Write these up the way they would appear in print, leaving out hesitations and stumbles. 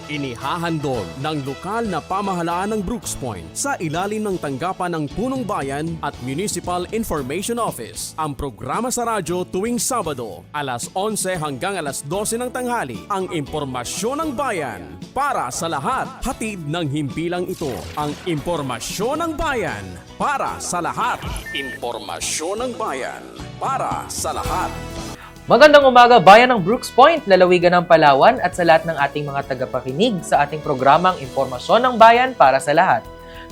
Inihahandog ng lokal na pamahalaan ng Brooks Point sa ilalim ng tanggapan ng Punong Bayan at Municipal Information Office ang programa sa radyo tuwing Sabado, alas 11 hanggang alas 12 ng tanghali, ang impormasyon ng bayan para sa lahat. Hatid ng himpilang ito, ang impormasyon ng bayan para sa lahat. Impormasyon ng bayan para sa lahat. Magandang umaga, bayan ng Brooks Point, lalawigan ng Palawan at sa lahat ng ating mga tagapakinig sa ating programang Impormasyon ng Bayan para sa lahat.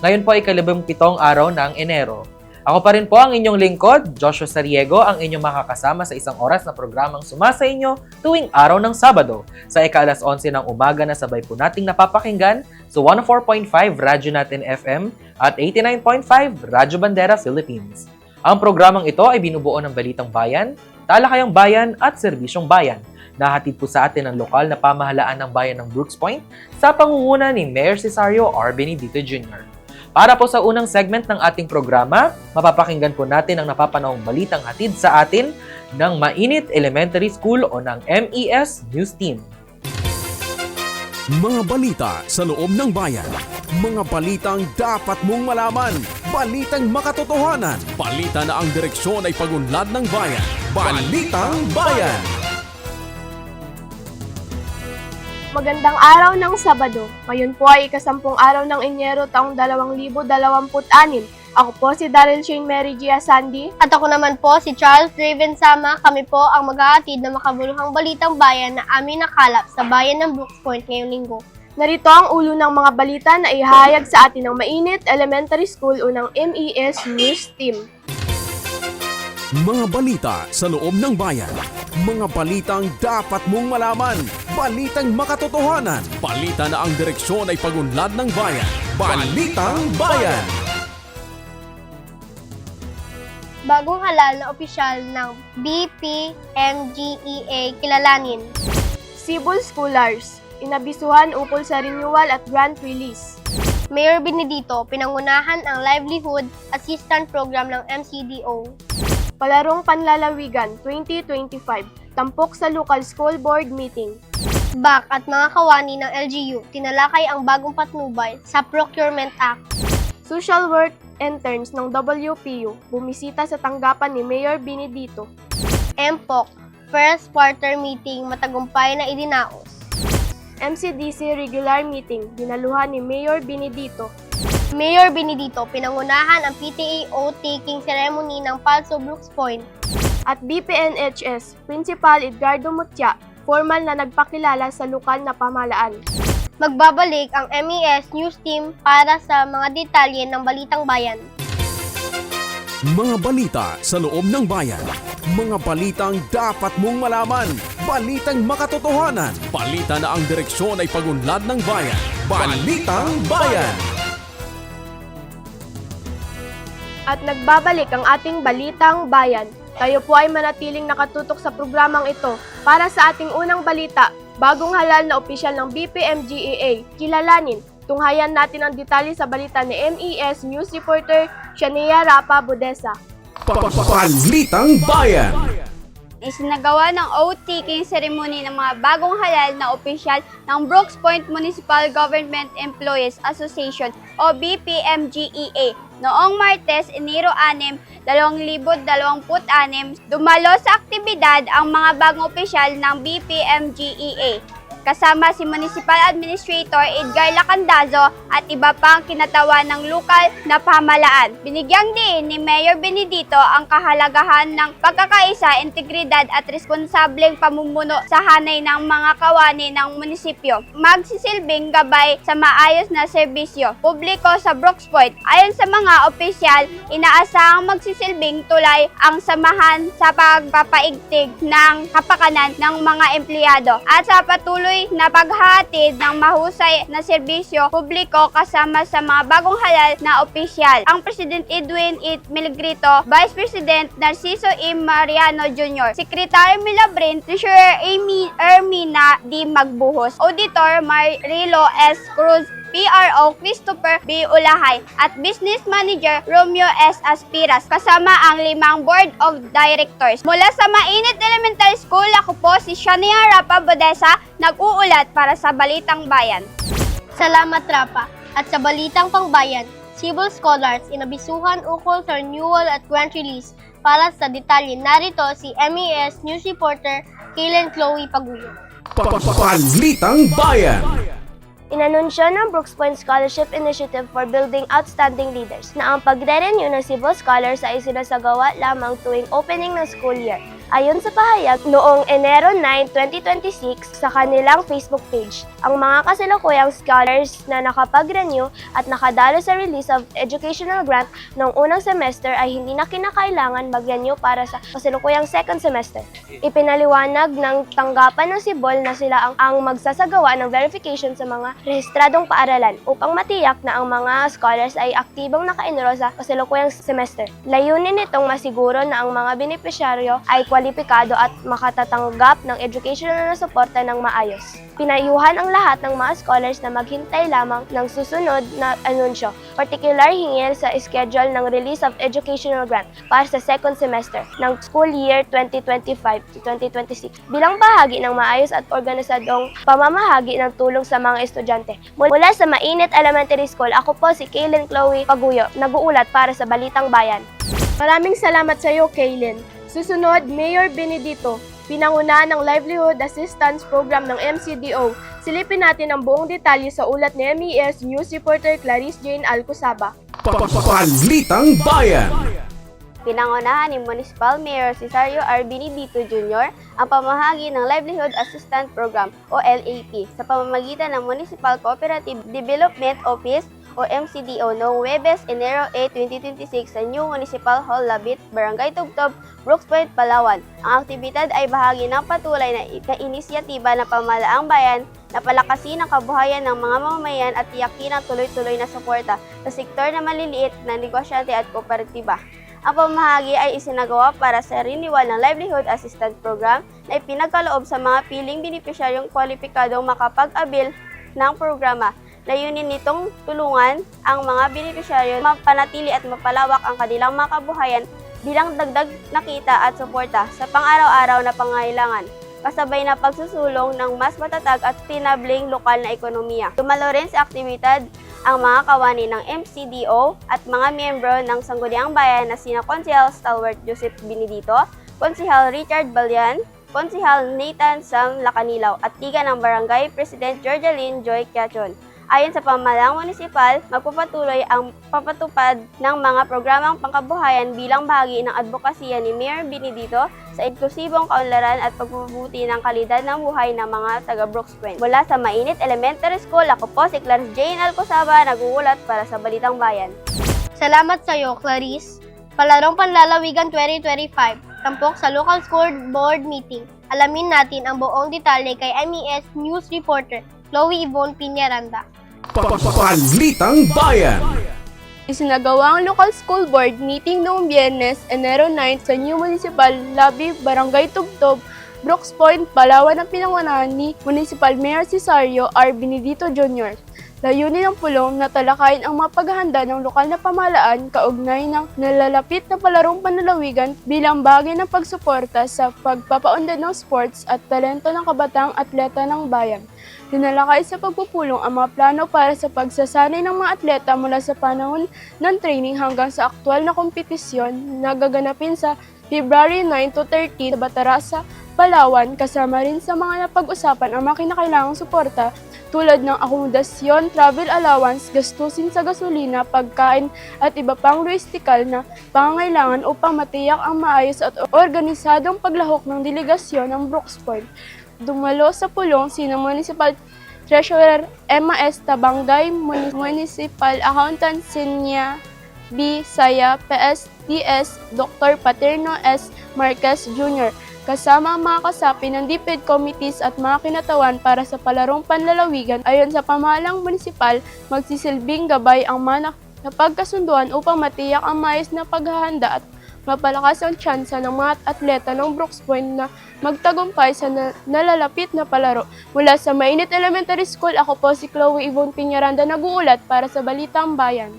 Ngayon po ay ika-17 araw ng Enero. Ako pa rin po ang inyong lingkod, Joshua Sariego, ang inyong makakasama sa isang oras na programang sumasa inyo tuwing araw ng Sabado. Sa ika-alas 11 ng umaga na sabay po nating napapakinggan sa 104.5 Radyo Natin FM at 89.5 Radyo Bandera Philippines. Ang programang ito ay binubuo ng Balitang Bayan, Talakayang Bayan at Serbisyong Bayan. Nahatid po sa atin ang lokal na pamahalaan ng bayan ng Brooks Point sa pangunguna ni Mayor Cesario R. Benedito Jr. Para po sa unang segment ng ating programa, mapapakinggan po natin ang napapanahong balitang hatid sa atin ng Mainit Elementary School o ng MES News Team. Mga balita sa loob ng bayan. Mga balitang dapat mong malaman. Balitang makatotohanan. Balita na ang direksyon ay pagunlad ng bayan. Balitang Bayan. Magandang araw ng Sabado. Ngayon po ay ika-10 araw ng Enyero taong 2026. Ako po si Daryl Shane Mary Gia Sandy. At ako naman po si Charles Raven Sama. Kami po ang maghahatid ng makabuluhang balitang bayan na aming nakalap sa bayan ng Brooks Point ngayong linggo. Narito ang ulo ng mga balita na ihahayag sa atin ng Mainit Elementary School o ng MES News Team. Mga balita sa loob ng bayan. Mga balitang dapat mong malaman. Balitang makatotohanan. Balita na ang direksyon ay pagunlad ng bayan. Balitang Bayan. Bagong halal na opisyal ng BPMGEA kilalanin. Cebu Scholars, inabisuhan ukol sa renewal at grant release. Mayor Benedito, pinangunahan ang Livelihood Assistance Program ng MCDO. Palarong Panlalawigan 2025, tampok sa local school board meeting. BAC at mga kawani ng LGU, tinalakay ang bagong patnubay sa Procurement Act. Social work interns ng WPU, bumisita sa tanggapan ni Mayor Benedito. MPOC, first quarter meeting matagumpay na idinaos. MCDC regular meeting, dinaluhan ni Mayor Benedito. Mayor Benedito, pinangunahan ang PTA oath-taking ceremony ng Palso Brooks Point. At BPNHS, Principal Edgardo Mutya, formal na nagpakilala sa lokal na pamahalaan. Magbabalik ang MES News Team para sa mga detalye ng Balitang Bayan. Mga balita sa loob ng bayan. Mga balitang dapat mong malaman. Balitang makatotohanan. Balita na ang direksyon ay pagunlad ng bayan. Balitang Bayan. At nagbabalik ang ating Balitang Bayan. Tayo po ay manatiling nakatutok sa programang ito para sa ating unang balita. Bagong halal na opisyal ng BPMGEA, kilalanin. Tunghayan natin ang detalye sa balita ni MES News Reporter Shania Rapa Budesa. Balitang Bayan. Isinagawa ng oath-taking ceremony ng mga bagong halal na opisyal ng Brooks Point Municipal Government Employees Association o BPMGEA. Noong Martes, Enero 6, 2026, dumalo sa aktibidad ang mga bagong opisyal ng BPMGEA. Kasama si Municipal Administrator Edgar Lacandazo at iba pang kinatawan ng lokal na pamahalaan. Binigyang diin ni Mayor Benedito ang kahalagahan ng pagkakaisa, integridad at responsableng pamumuno sa hanay ng mga kawani ng munisipyo. Magsisilbing gabay sa maayos na serbisyo publiko sa Brooks Point. Ayon sa mga opisyal, inaasahang magsisilbing tulay ang samahan sa pagpapaigting ng kapakanan ng mga empleyado at sa patuloy na paghahatid ng mahusay na serbisyo publiko kasama sa mga bagong halal na opisyal. Ang President Edwin E. Milgrito, Vice President Narciso E. Mariano Jr., Secretary Milabrin, Treasurer Amy Ermina D. Magbuhos, Auditor Marilo S. Cruz, PRO Christopher B. Ulahay at Business Manager Romeo S. Aspiras kasama ang 5 Board of Directors. Mula sa Mainit Elementary School, ako po si Shania Rapa Bodesa, nag-uulat para sa Balitang Bayan. Salamat, Rapa. At sa Balitang Pangbayan, civil scholars inabisuhan ukol sa renewal at grant release. Para sa detalye, narito si MES News Reporter Kaylen Chloe Paguyo. Balitang Bayan. Inanunsyo ng Brooks Point Scholarship Initiative for Building Outstanding Leaders na ang pagre-renew ng civil scholars ay sinasagawa lamang tuwing opening ng school year. Ayon sa pahayag noong Enero 9, 2026 sa kanilang Facebook page, ang mga kasalukuyang scholars na nakapag-renew at nakadalo sa release of educational grant noong unang semester ay hindi na kinakailangan mag-renew para sa kasalukuyang second semester. Ipinaliwanag ng tanggapan ng Sibol na sila ang magsasagawa ng verification sa mga rehistradong paaralan upang matiyak na ang mga scholars ay aktibong naka-enroll sa kasalukuyang semester. Layunin nitong masiguro na ang mga benepisyaryo ay kwalipikado at makatatanggap ng educational na suporta ng maayos. Pinayuhan ang lahat ng mga scholars na maghintay lamang ng susunod na anunsyo, particular hingil sa schedule ng release of educational grant para sa second semester ng school year 2025 to 2026 bilang bahagi ng maayos at organisadong pamamahagi ng tulong sa mga estudyante. Mula sa Mainit Elementary School, ako po si Kaylen Chloe Paguyo, nag-uulat para sa Balitang Bayan. Maraming salamat sa iyo, Kaylen. Susunod, Mayor Benedito, pinanguna ng Livelihood Assistance Program ng MCDO. Silipin natin ang buong detalye sa ulat ni MES News Reporter Clarice Jane Alcosaba. Balitang Bayan. Pinangunahan ni Municipal Mayor Cesario R. Benedito Jr. ang pamahagi ng Livelihood Assistance Program o LAP sa pamamagitan ng Municipal Cooperative Development Office o MCDO noong Huwebes, Enero 8, 2026 sa New Municipal Hall, Labit, Barangay Tubtob, Brooks Point, Palawan. Ang aktibidad ay bahagi ng patuloy na inisyatiba ng pamahalaang bayan na palakasin ang kabuhayan ng mga mamamayan at tiyakin ang tuloy-tuloy na suporta sa sektor na maliliit na negosyante at kooperatiba. Ang pamahagi ay isinagawa para sa renewal ng Livelihood Assistance Program na ipinagkaloob sa mga piling benepisyaryong kwalipikadong makapag-abil ng programa. Layunin nitong tulungan ang mga benepisyaryo mapanatili at mapalawak ang kanilang mga kabuhayan bilang dagdag na kita at suporta sa pang-araw-araw na pangailangan, kasabay na pagsusulong ng mas matatag at tinabling lokal na ekonomiya. Dumalo rin sa aktibidad ang mga kawani ng MCDO at mga miyembro ng Sangguniang Bayan na sina Konsehal Stalwart Joseph Benedito, Konsehal Richard Balyan, Konsehal Nathan Sam Lacanilaw at tiga ng Barangay President Georgialine Joy Quachon. Ayon sa pamahalang munisipal, magpapatuloy ang papatupad ng mga programang pangkabuhayan bilang bahagi ng advokasya ni Mayor Benedito sa inklusibong kaunlaran at pagpapabuti ng kalidad ng buhay ng mga taga Brooks Point. Mula sa Mainit Elementary School, ako po si Clarice Jane Alcosaba, nag-uulat para sa Balitang Bayan. Salamat sa iyo, Clarice. Palarong Panlalawigan 2025, tampok sa Local School Board Meeting. Alamin natin ang buong detalye kay MES News Reporter Chloe Yvonne Piñaranda. Balitang Bayan. Isinagawa ang Local School Board Meeting noong Biyernes, Enero 9 sa New Municipal Lobby, Barangay Tubtob, Brooks Point, Palawan ang pinangunahan ni Municipal Mayor Cesario R. Benedito Jr. Layunin ng pulong na talakayin ang mga paghahanda ng lokal na pamahalaan kaugnay ng nalalapit na palarong panlalawigan bilang bahagi ng pagsuporta sa pagpapaunlad ng sports at talento ng kabataang atleta ng bayan. Dinalakay sa pagpupulong ang mga plano para sa pagsasanay ng mga atleta mula sa panahon ng training hanggang sa aktwal na kompetisyon na gaganapin sa February 9 to 13 sa Batarasa, Palawan, kasama rin sa mga napag-usapan ang mga kinakailangang suporta tulad ng akomodasyon, travel allowance, gastusin sa gasolina, pagkain at iba pang logistikal na pangangailangan upang matiyak ang maayos at organisadong paglahok ng delegasyon ng Brooks Point. Dumalo sa pulong sina Municipal Treasurer Emma S. Tabangay, Municipal Accountant Sinya B. Saya, PSDS Dr. Paterno S. Marquez Jr., kasama ang mga kasapi ng DepEd committees at mga kinatawan para sa palarong panlalawigan. Ayon sa pamahalang munisipal, magsisilbing gabay ang mga napagkasunduan upang matiyak ang maayos na paghahanda at mapalakas ang tsansa ng mga atleta ng Brooks Point na magtagumpay sa nalalapit na palaro. Mula sa Mainit Elementary School, ako po si Chloe Yvonne Piñaranda, nag-uulat para sa Balitang Bayan.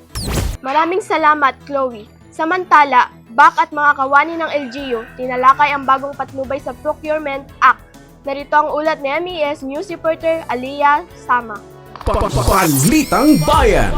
Maraming salamat, Chloe. Samantala, BAC at mga kawani ng LGU tinalakay ang bagong patnubay sa Procurement Act. Narito ang ulat ni MES News Reporter Aliyah Sama. Balitang Bayan.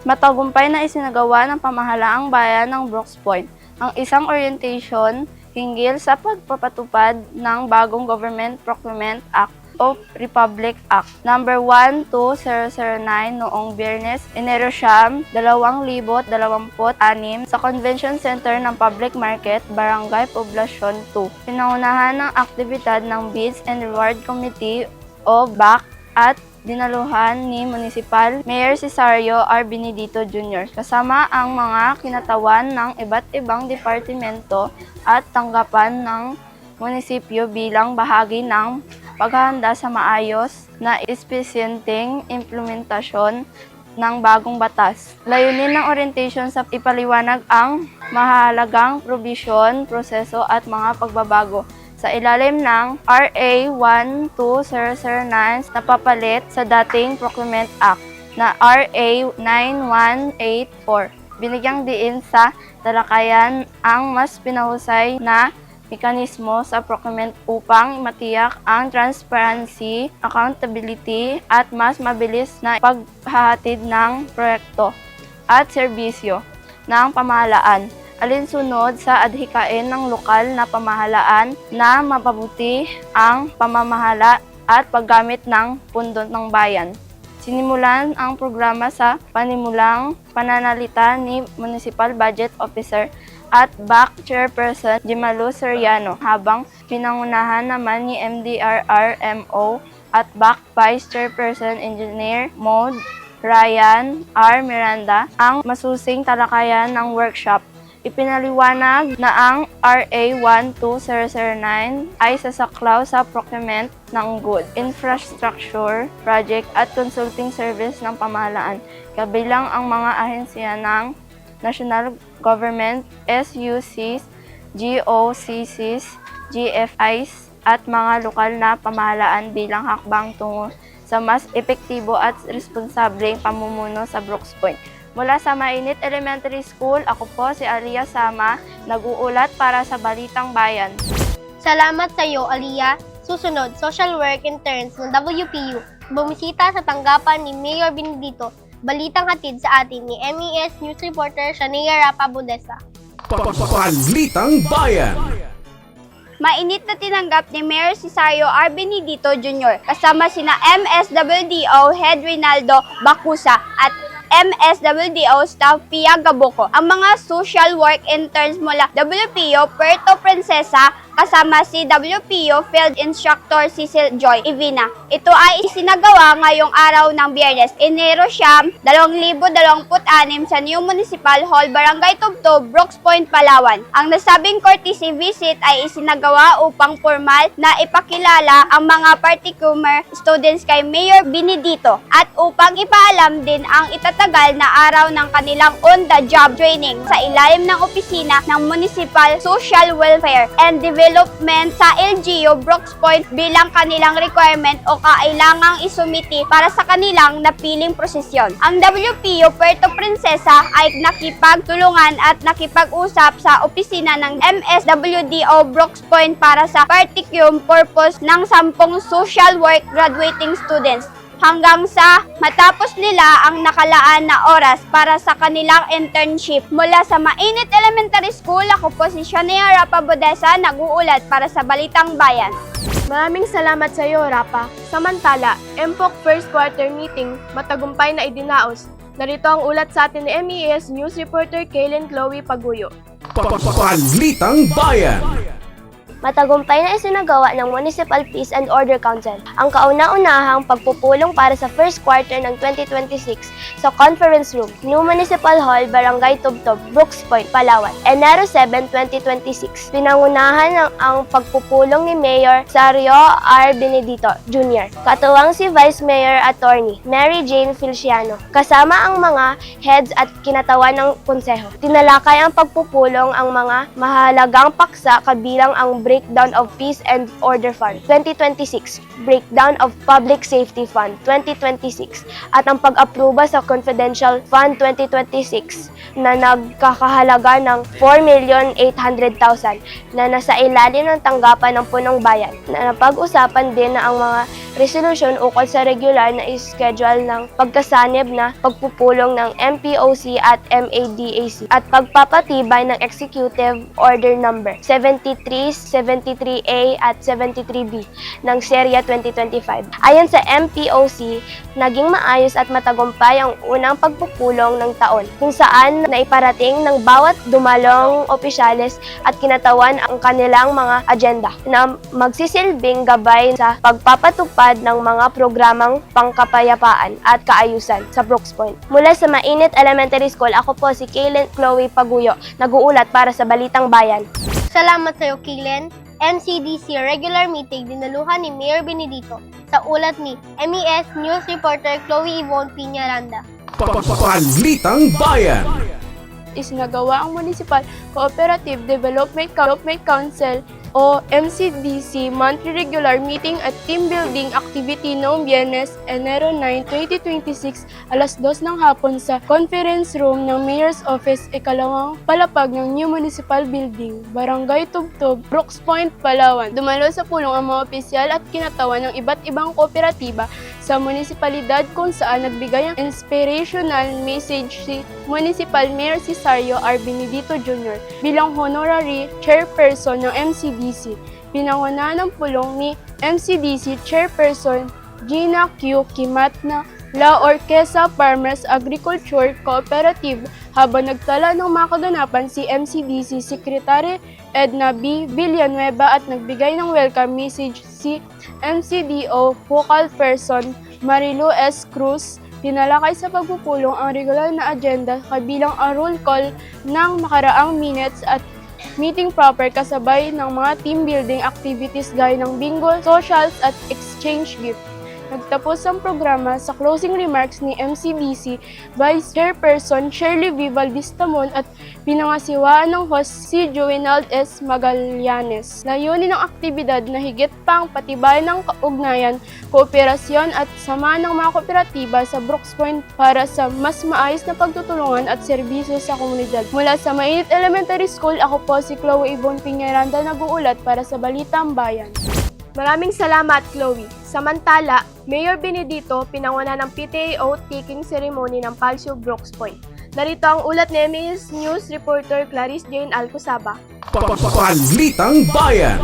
Matagumpay na isinagawa ng pamahalaang bayan ng Brooks Point ang isang orientation hinggil sa pagpapatupad ng bagong Government Procurement Act o Republic Act No. 12009 noong Biyernes, Enero 2026 sa Convention Center ng Public Market, Barangay Poblacion 2. Pinangunahan ng aktibidad ng Bids and Reward Committee o BAC at dinaluhan ni Municipal Mayor Cesario R. Benedito Jr. kasama ang mga kinatawan ng iba't ibang departamento at tanggapan ng munisipyo bilang bahagi ng paghahanda sa maayos na espesyenteng implementasyon ng bagong batas. Layunin ng orientation sa ipaliwanag ang mahalagang probisyon, proseso at mga pagbabago sa ilalim ng RA 12009 na papalit sa dating Procurement Act na RA 9184. Binigyang diin sa talakayan ang mas pinahusay na mekanismo sa procurement upang matiyak ang transparency, accountability at mas mabilis na paghahatid ng proyekto at serbisyo ng pamahalaan. Alinsunod sa adhikain ng lokal na pamahalaan na mapabuti ang pamamahala at paggamit ng pundo ng bayan. Sinimulan ang programa sa panimulang pananalita ni Municipal Budget Officer at BAC Chairperson Jimalo Soriano habang pinangunahan naman ni MDRRMO at BAC Vice Chairperson Engineer Mode Ryan R. Miranda ang masusing talakayan ng workshop. Ipinaliwanag na ang RA 12009 ay sasaklaw sa procurement ng good, infrastructure, project at consulting service ng pamahalaan, kabilang ang mga ahensya ng National Government, SUCs, GOCCs, GFIs at mga lokal na pamahalaan bilang hakbang tungo sa mas epektibo at responsableng pamumuno sa Brooks Point. Mula sa Mainit Elementary School, ako po si Aliyah Sama, nag-uulat para sa Balitang Bayan. Salamat sa iyo, Aliyah. Susunod, social work interns ng WPU. Bumisita sa tanggapan ni Mayor Benedito. Balitang hatid sa atin ni MES News Reporter Shania Rapa Budesa. Balitang Bayan. Mainit na tinanggap ni Mayor Cesario R. Benedito Jr. kasama sina MSWDO Head Rinaldo Bacusa at MSWDO Staff Pia Gaboco, ang mga social work interns mula WPO Puerto Princesa kasama si WPO Field Instructor Cecil Joy Ivina. Ito ay isinagawa ngayong araw ng Biyernes, Enero 2026 sa New Municipal Hall, Barangay Tubtob, Brooks Point, Palawan. Ang nasabing courtesy visit ay isinagawa upang formal na ipakilala ang mga particular students kay Mayor Benedito at upang ipaalam din ang itatagal na araw ng kanilang on-the-job training sa ilalim ng opisina ng Municipal Social Welfare and Development sa LGU Brooks Point bilang kanilang requirement o kailangang isumiti para sa kanilang napiling prosesyon. Ang WPO Puerto Princesa ay nakipagtulungan at nakipag-usap sa opisina ng MSWDO Brooks Point para sa particular purpose ng 10 social work graduating students hanggang sa matapos nila ang nakalaan na oras para sa kanilang internship. Mula sa Mainit Elementary School, ako po si Shania Rapa Budesa, nag-uulat para sa Balitang Bayan. Maraming salamat sa iyo, Rapa. Samantala, MPOC First Quarter Meeting matagumpay na idinaos. Narito ang ulat sa atin ni MES News Reporter Kaylin Chloe Paguyo. Balitang Bayan. Matagumpay na isinagawa ng Municipal Peace and Order Council ang kauna-unahang pagpupulong para sa first quarter ng 2026 sa Conference Room, New Municipal Hall, Barangay Tubtob, Brooks Point, Palawan, Enero 7, 2026. Pinangunahan ang pagpupulong ni Mayor Sario R. Benedito Jr. Katuwang si Vice Mayor Attorney Mary Jane Feliciano, kasama ang mga heads at kinatawan ng konseho. Tinalakay ang pagpupulong ang mga mahalagang paksa kabilang ang Breakdown of Peace and Order Fund 2026, Breakdown of Public Safety Fund 2026, at ang pag-aproba sa Confidential Fund 2026 na nagkakahalaga ng 4,800,000 na nasa ilalim ng tanggapan ng punong bayan. Na napag-usapan din na ang mga resolution ukol sa regular na schedule ng pagkasanib na pagpupulong ng MPOC at MADAC at pagpapatibay ng Executive Order Number 73, 73A at 73B ng Serya 2025. Ayon sa MPOC, naging maayos at matagumpay ang unang pagpupulong ng taon kung saan naiparating ng bawat dumalong opisyales at kinatawan ang kanilang mga agenda na magsisilbing gabay sa pagpapatupad ng mga programang pangkapayapaan at kaayusan sa Brooks Point. Mula sa Mainit Elementary School, ako po si Kaylen Chloe Paguyo, nag-uulat para sa Balitang Bayan. Salamat sa iyo, Kaylen. MCDC regular meeting dinaluhan ni Mayor Benedito sa ulat ni MES News Reporter Chloe Yvonne Piñaranda. Balitang Bayan. Isinagawa ang Municipal Cooperative Development Council o MCDC monthly regular meeting at team building activity noong Biyernes, Enero 9, 2026, alas 2 ng hapon sa conference room ng Mayor's Office, ikalawang palapag ng New Municipal Building, Barangay Tubtob, Brooks Point, Palawan. Dumalo sa pulong ang mga opisyal at kinatawan ng iba't ibang kooperatiba sa munisipalidad kung saan nagbigay ang inspirational message si Municipal Mayor Cesario R. Benedito Jr. bilang honorary chairperson ng MCDC. Pinangunahan ng pulong ni MCDC Chairperson Gina Q. Kimatna La Orquesa Farmers Agriculture Cooperative habang nagtala ng mga kaganapan si MCDC Secretary Edna B. Villanueva at nagbigay ng welcome message si MCDO Focal Person Marilu S. Cruz. Tinalakay sa pagpupulong ang regular na agenda kabilang ang roll call ng makaraang minutes at meeting proper kasabay ng mga team building activities gaya ng bingo, socials at exchange gift. Nagtapos ang programa sa closing remarks ni MCDC Vice Chairperson Shirley V. Valdistamon at pinangasiwaan ng host si Joenald S. Magallanes. Layunin ng aktibidad na higit pang patibayan ng kaugnayan, kooperasyon at sama ng mga kooperatiba sa Brooks Point para sa mas maayos na pagtutulungan at serbisyo sa komunidad. Mula sa Mainit Elementary School, ako po si Chloe Yvonne Piñaranda, nag-uulat para sa Balitang Bayan. Maraming salamat, Chloe. Samantala, Mayor Benedito pinangunahan ng PTA oath-taking ceremony ng Palsyo Brooks Point. Narito ang ulat ni MES News Reporter Clarice Jane Alcosaba. Balitang Bayan.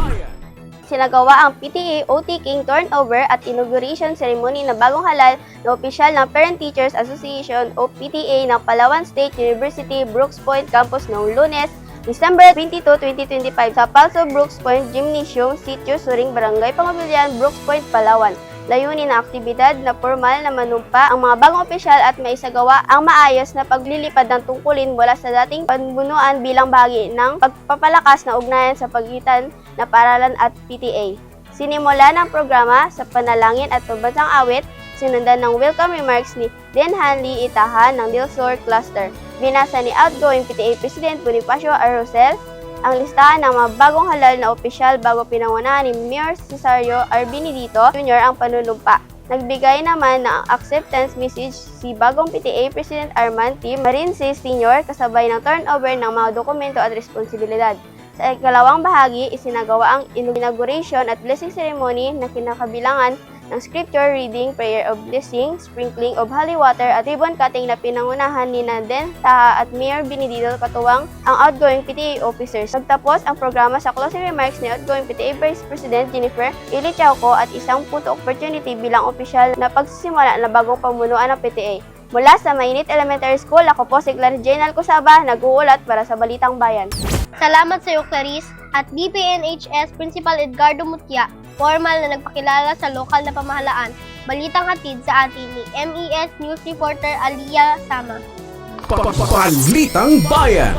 Sinagawa ang PTA oath-taking turnover at inauguration ceremony na bagong halal na opisyal ng Parent Teachers Association o PTA ng Palawan State University Brooks Point Campus noong Lunes, December 22, 2025 sa Palso Brooks Point Gymnasium, Sitio Suring, Barangay Pangabilyan, Brooks Point, Palawan. Layunin na aktibidad na formal na manumpa ang mga bagong opisyal at maisagawa ang maayos na paglilipad ng tungkulin mula sa dating panbunuan bilang bahagi ng pagpapalakas na ugnayan sa pagitan na paaralan at PTA. Sinimula ng programa sa panalangin at pambansang awit, sinundan ng welcome remarks ni Den Hanley Itahan ng Dilsor Cluster. Binasa ni outgoing PTA President Bonifacio Arrocel ang listahan ng mga bagong halal na opisyal bago pinangunahan ni Mayor Cesario R. Benedito Jr. ang panunumpa. Nagbigay naman ng acceptance message si bagong PTA President Arman T. Marinces Sr. kasabay ng turnover ng mga dokumento at responsibilidad. Sa ikalawang bahagi, isinagawa ang inauguration at blessing ceremony na kinakabilangan ng scripture reading, prayer of blessing, sprinkling of holy water at ribbon cutting na pinangunahan ni Den Taha at Mayor Benedito katuwang ang outgoing PTA officers. Nagtapos ang programa sa closing remarks ni outgoing PTA Vice President Jennifer Ili Chauco at isang punto opportunity bilang opisyal na pagsisimula na bagong pamunuan ng PTA. Mula sa Mainit Elementary School, ako po si Clarice Jane Alcosaba, nag-uulat para sa Balitang Bayan. Salamat sa iyo, Clarice. At BPNHS Principal Edgardo Mutya, formal na nagpakilala sa lokal na pamahalaan. Balitang hatid sa atin ni MES News Reporter Alia Sama. Balitang Bayan.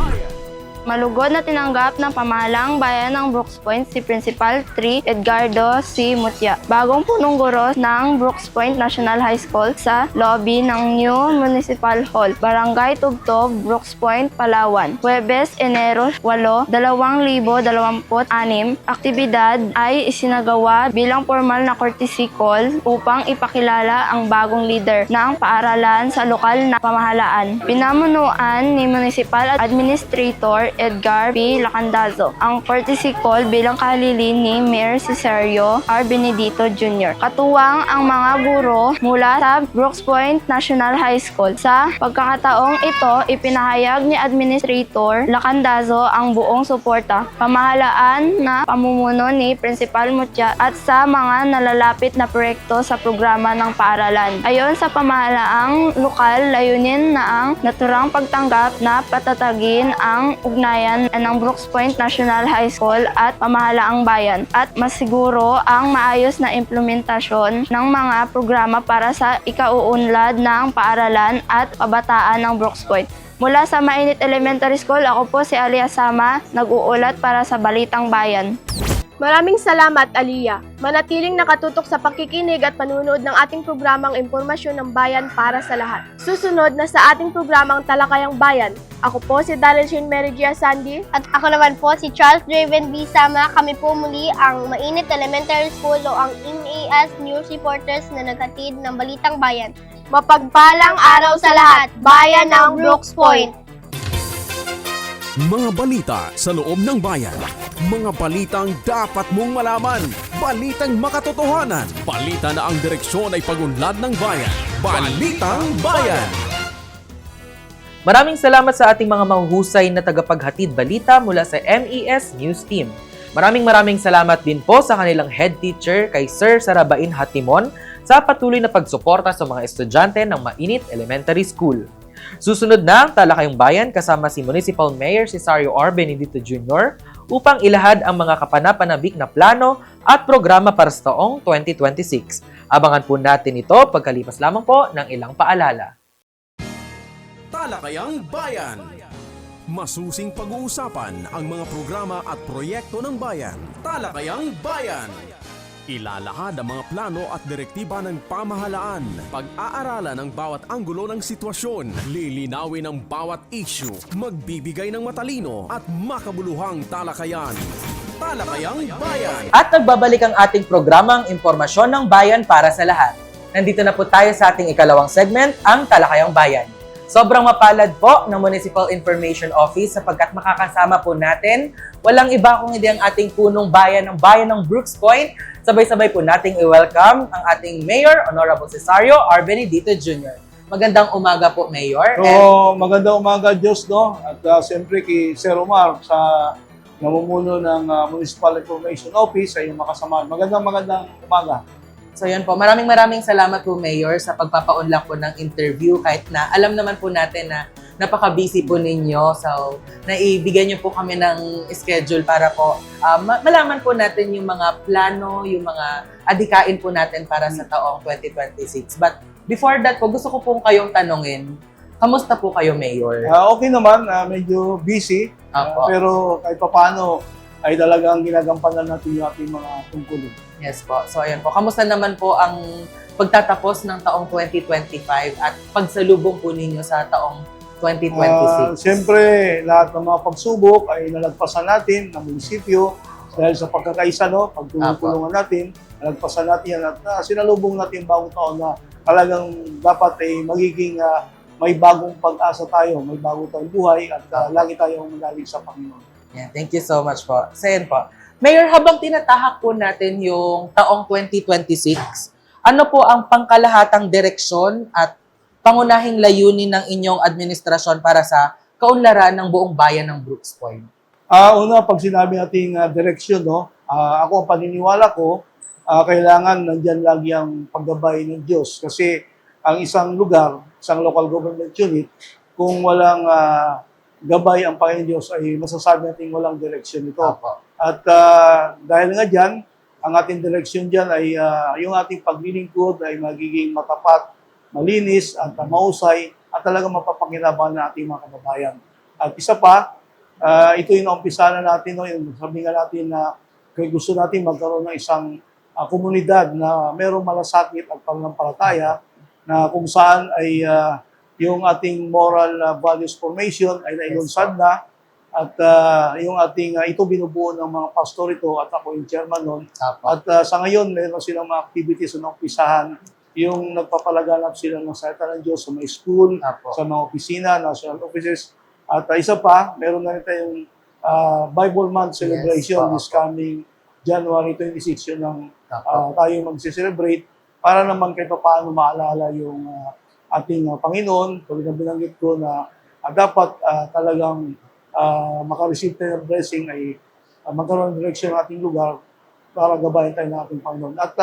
Malugod na tinanggap ng pamahalaang bayan ng Brooks Point si Principal 3 Edgardo C. Mutya, bagong punong guro ng Brooks Point National High School sa lobby ng New Municipal Hall, Barangay Tubtob, Brooks Point, Palawan. Huwebes, Enero 8, 2026, aktibidad ay isinagawa bilang formal na courtesy call upang ipakilala ang bagong leader ng paaralan sa lokal na pamahalaan. Pinamunuan ni Municipal Administrator Edgar P. Lacandazo ang courtesy call bilang kahalili ni Mayor Cesario R. Benedito Jr. Katuwang ang mga guro mula sa Brooks Point National High School. Sa pagkakataong ito, ipinahayag ni Administrator Lacandazo ang buong suporta, pamahalaan na pamumuno ni Principal Mutya at sa mga nalalapit na proyekto sa programa ng paaralan. Ayon sa pamahalaang lokal, layunin na ang naturang pagtanggap na patatagin ang ugnayan ng Brooks Point National High School at pamahalaang bayan at masiguro ang maayos na implementasyon ng mga programa para sa ikauunlad ng paaralan at kabataan ng Brooks Point. Mula sa Mainit Elementary School, ako po si Alia Sama, nag-uulat para sa Balitang Bayan. Maraming salamat, Alia. Manatiling nakatutok sa pakikinig at panunood ng ating programang Impormasyon ng Bayan para sa lahat. Susunod na sa ating programang Talakayang Bayan. Ako po si Darlene Mary Gia Sandy. At ako naman po si Charles Draven B. Sama. Kami po muli ang Mainit Elementary School o ang MES News Reporters na naghatid ng Balitang Bayan. Mapagpalang araw sa lahat, Bayan ng Brooks Point! Mga balita sa loob ng bayan. Mga balitang dapat mong malaman. Balitang makatotohanan. Balita na ang direksyon ay pagunlad ng bayan. Balitang Bayan. Maraming salamat sa ating mga mahuhusay na tagapaghatid balita mula sa MES News Team. Maraming salamat din po sa kanilang head teacher kay Sir Sarabain Hatimon sa patuloy na pagsuporta sa mga estudyante ng Mainit Elementary School. Susunod na ang Talakayang Bayan kasama si Municipal Mayor Cesario R. Benedito Jr. upang ilahad ang mga kapanapanabik na plano at programa para sa taong 2026. Abangan po natin ito pagkalipas lamang po ng ilang paalala. Talakayang Bayan. Masusing pag-uusapan ang mga programa at proyekto ng bayan. Talakayang Bayan. Ilalahad ang mga plano at direktiba ng pamahalaan. Pag-aaralan ang bawat anggulo ng sitwasyon. Lilinawin ang bawat issue. Magbibigay ng matalino at makabuluhang talakayan. Talakayang Bayan. At nagbabalik ang ating programang Impormasyon ng Bayan para sa lahat. Nandito na po tayo sa ating ikalawang segment, ang Talakayang Bayan. Sobrang mapalad po ng Municipal Information Office sapagkat makakasama po natin walang iba kung hindi ang ating punong bayan ng Brooks Point. Sabay-sabay po nating i-welcome ang ating Mayor, Honorable Cesario R. Benedito Jr. Magandang umaga po, Mayor. So, magandang umaga, Diyos, no? At siyempre kay Sir Omar sa namumuno ng Municipal Information Office ay makasama. Magandang umaga. So yun po, maraming salamat po, Mayor, sa pagpapaunlak po ng interview kahit na alam naman po natin na napaka-busy po ninyo. So, naibigyan niyo po kami ng schedule para po malaman po natin yung mga plano, yung mga adikain po natin para sa taong 2026. But before that po, gusto ko pong kayong tanungin, kamusta po kayo, Mayor? Okay naman, medyo busy. Apo. Pero kahit paano ay talagang ginagampanan natin yung ating mga tungkulin. Yes po. So ayun po, kamusta naman po ang pagtatapos ng taong 2025 at pagsalubong po ninyo sa taong 2026? Siyempre, lahat ng mga pagsubok ay nalagpasan natin ng munisipyo dahil sa pagkakaisa, no? Pagtulungan natin, nalagpasan natin yan at sinalubong natin bagong taon na talagang dapat ay magiging may bagong pag-asa tayo, may bagong tayong buhay at lagi tayong manalig sa Panginoon. Yeah, thank you so much po. So yun po. Mayor, habang tinatahak po natin yung taong 2026, ano po ang pangkalahatang direksyon at pangunahing layunin ng inyong administrasyon para sa kaunlaran ng buong bayan ng Brooks Point? Una, pag sinabi nating direksyon, no? Ako, ang paniniwala ko, kailangan nandyan lagi ang paggabay ng Diyos. Kasi ang isang lugar, isang local government unit, kung walang gabay ang Panginoon Diyos, ay masasabi natin walang direksyon ito. At dahil nga dyan, ang ating direksyon dyan ay yung ating paglilingkod ay magiging matapat, malinis at mahusay at talagang mapapakinabangan ng ating mga kababayan. At isa pa, ito yung naumpisa na natin, no, yung sabi nga natin na kung gusto natin magkaroon ng isang komunidad na mayroong malasakit at pananampalataya na kung saan ay yung ating moral values formation ay nailunsad na at yung ating ito binubuo ng mga pastor ito at ako yung chairman nun. At sa ngayon, meron silang mga activities na umpisahan yung nagpapalaganap sila ng salita ng Diyos sa mga school, sa mga opisina, national offices. At isa pa, meron na rin tayong Bible Month celebration this coming January 26 yun ng tayo mag-celebrate para naman kahit paano maalala yung ating Panginoon. Kung binanggit ko na dapat talagang makareceive tayo ng blessing ay magkaroon ng direksyon ng ating lugar para gabayan tayo ng ating Panginoon. At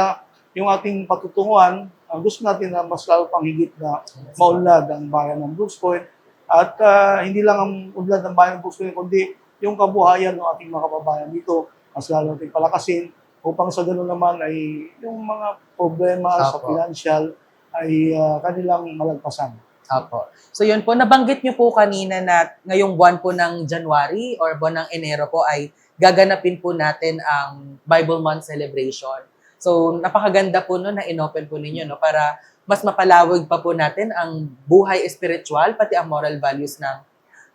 yung ating patutunguhan, gusto natin na mas lalo pang higit na maunlad ang bayan ng Brooks Point. At hindi lang ang unlad ng bayan ng Brooks Point, kundi yung kabuhayan ng ating mga kababayan dito, mas lalo natin palakasin upang sa gano'n naman ay yung mga problema sa financial ay kanilang malagpasan. Apo. So yun po, nabanggit niyo po kanina na ngayong buwan po ng January or buwan ng Enero po ay gaganapin po natin ang Bible Month celebration. So napakaganda po no na inopen po ninyo no para mas mapalawig pa po natin ang buhay espiritual pati ang moral values ng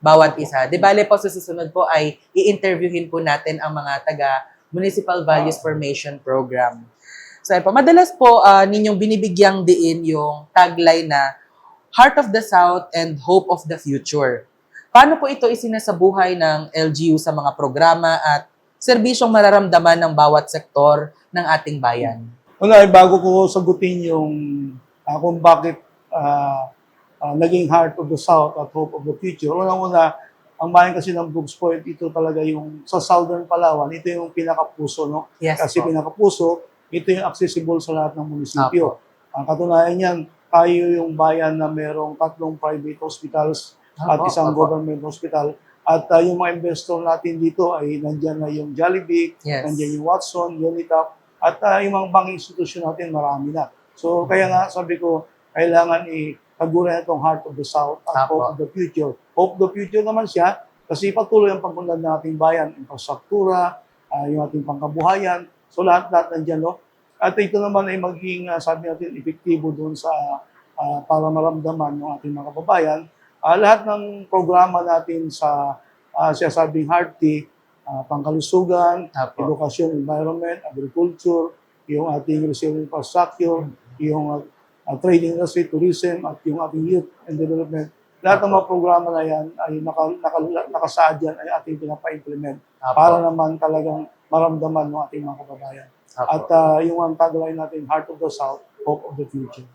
bawat isa. Di bale po sa susunod po ay i-interviewin po natin ang mga taga Municipal Values Formation Program. So po, madalas po ninyong binibigyang diin yung tagline na Heart of the South and Hope of the Future. Paano po ito isinasabuhay ng LGU sa mga programa at serbisyong mararamdaman ng bawat sektor ng ating bayan? Una, bago ko sagutin yung kung bakit naging Heart of the South at Hope of the Future, unang-una, ang bayan kasi ng Brooks Point, ito talaga yung sa Southern Palawan, ito yung pinakapuso, no? Yes, Kasi po. pinakapuso, ito yung accessible sa lahat ng munisipyo. Ang katunayan yan, tayo yung bayan na merong 3 private hospitals at isang government hospital. At yung mga investor natin dito ay nandyan na yung Jollibee, Yes. nandyan yung Watson, Unitap, at yung mga bank institution natin marami na. So kaya nga sabi ko, kailangan itaguran itong Heart of the South at Hope of the Future. Hope of the Future naman siya kasi patuloy ang pagpunlad ng ating bayan, infrastruktura, yung ating pangkabuhayan. So lahat-lahat nandyan, no? At ito naman ay maging, sabi natin, epektibo doon sa para maramdaman ng ating mga kababayan. Lahat ng programa natin sa siyasabing Hearty, pangkalusugan, edukasyon, environment, agriculture, yung ating resilient infrastructure, yung trading industry, tourism, at yung ating youth and development. Lahat ng mga programa na yan ay nakasaad yan ay ating pinapa-implement para naman talagang maramdaman ng ating mga kababayan. At yung ang tagline natin, Heart of the South, Hope of the Future.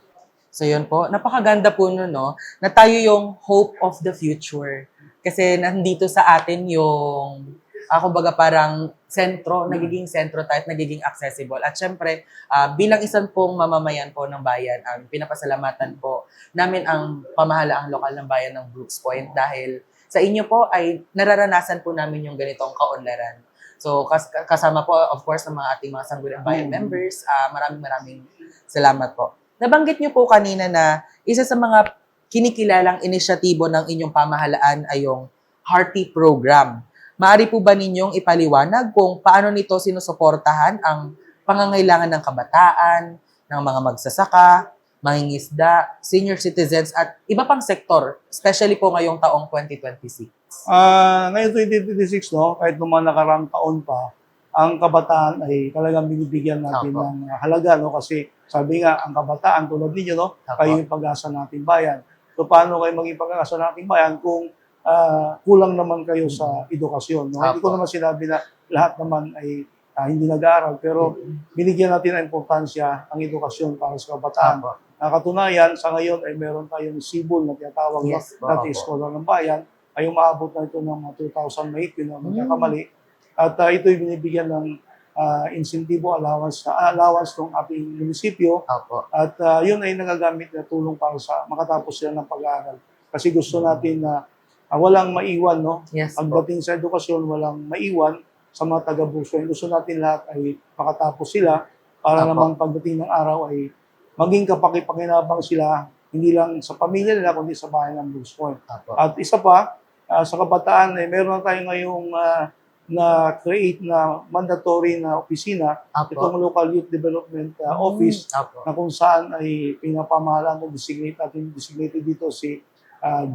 So yun po, napakaganda po nun, no? Na tayo yung hope of the future. Kasi nandito sa atin yung, kumbaga parang sentro, nagiging sentro tayo at nagiging accessible. At syempre, bilang isang pong mamamayan po ng bayan, pinapasalamatan po namin ang pamahalaang lokal ng bayan ng Brooks Point dahil sa inyo po ay nararanasan po namin yung ganitong kaunlaran. So, kasama po, of course, ng mga ating mga Sangguniang Bayan members, maraming salamat po. Nabanggit niyo po kanina na isa sa mga kinikilalang inisyatibo ng inyong pamahalaan ay yung Hearty Program. Maaari po ba ninyong ipaliwanag kung paano nito sinusuportahan ang pangangailangan ng kabataan, ng mga magsasaka, mangingisda, senior citizens, at iba pang sektor, especially po ngayong taong 2026? Ngayon 2026, no, kahit naman nakaraang taon pa, ang kabataan ay talagang binibigyan natin ng halaga, no, kasi sabi nga, ang kabataan tulad ninyo, no, kayo yung pag-asa ng ating bayan. So paano kayo maging pag-asa ng ating bayan kung kulang naman kayo sa edukasyon, no? Hindi ko naman sinabi na lahat naman ay hindi nag-aaral, pero binigyan natin ng importansya ang edukasyon para sa kabataan. Katunayan, sa ngayon ay meron tayong sibol na tinatawag natin Scholar ng Bayan, ay umaabot na ito ng 2008, yun ang magkakamali. At ito'y binibigyan ng insentibo allowance ng ating munisipyo. At yun ay nagagamit na tulong para sa makatapos sila ng pag-aaral. Kasi gusto natin na walang maiwan, no? Yes, Pagdating sa edukasyon, walang maiwan. sa mga taga-Brooks Point. Gusto natin lahat ay makatapos sila para Apo. naman pagdating ng araw ay maging kapaki-pakinabang sila hindi lang sa pamilya nila kundi sa bahay ng Brooks Point. Apo. At isa pa, sa kabataan, meron na tayo ngayong na-create na mandatory na opisina, Apo. itong Local Youth Development Office, Apo. na kung saan ay pinapamahalaan ng designated dito si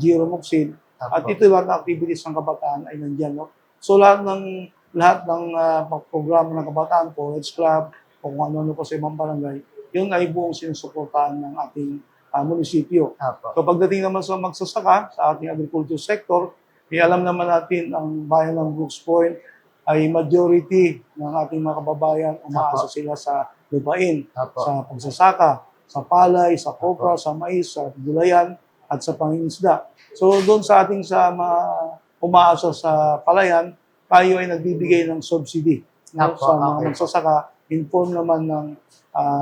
Giro Moxil. At Apo. ito lahat ng activities ng kabataan ay nandyan. No? So lahat ng programa ng kabataan, College Club, o kung ano-ano pa sa ibang barangay, yun ay buong sinusuportahan ng ating munisipyo. Apo. So pagdating naman sa magsasaka, sa ating agriculture sector, alam naman natin ang bayan ng Brooks Point ay majority ng ating mga kababayan umaasa sila sa lupain, Apo. sa pagsasaka, sa palay, sa kopra, sa mais, sa gulayan, at sa pangingisda. So doon sa ating umaasa sa palayan, tayo ay nagbibigay ng subsidy no, Apo, sa mga okay. magsasaka in form naman ng